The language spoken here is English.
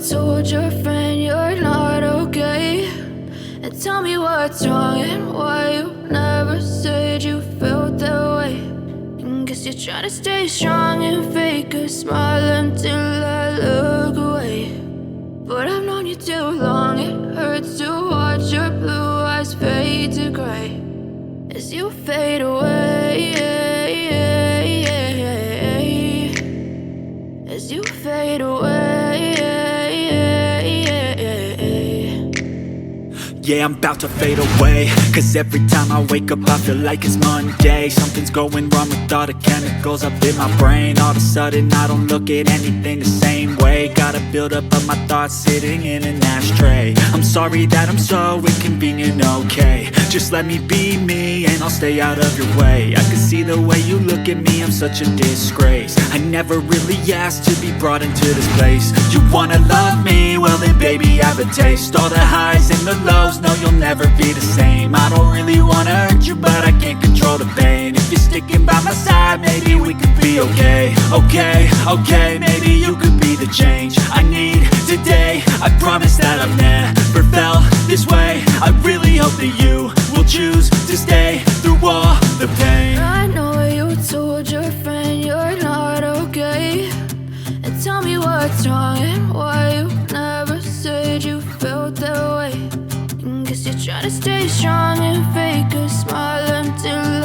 told your friend you're not okay, and tell me what's wrong and why you never said you felt that way. And guess you're trying to stay strong and fake a smile until I look away. But I've known you too long, it hurts to watch your blue eyes fade to gray as you fade away, as you fade away. Yeah, I'm about to fade away, cause every time I wake up I feel like it's Monday. Something's going wrong with all the chemicals up in my brain. All of a sudden I don't look at anything the same way. Gotta build up of my thoughts sitting in an ashtray. I'm sorry that I'm so inconvenient, okay. Just let me be me and I'll stay out of your way. I can see the way you look at me, I'm such a disgrace. I never really asked to be brought into this place. You wanna love me? Well then baby I have a taste. All the highs and the lows, no you'll never be the same. I don't really wanna hurt you but I can't control the pain. If you're sticking by my side maybe we could be okay. Okay, maybe you could be the change I need today. I promise that I've never felt this way. I really hope that you will choose to stay through all the pain. I know you told your friend you're not okay, and tell me what's wrong and why you never said you felt that way. And guess you're trying to stay strong and fake a smile until I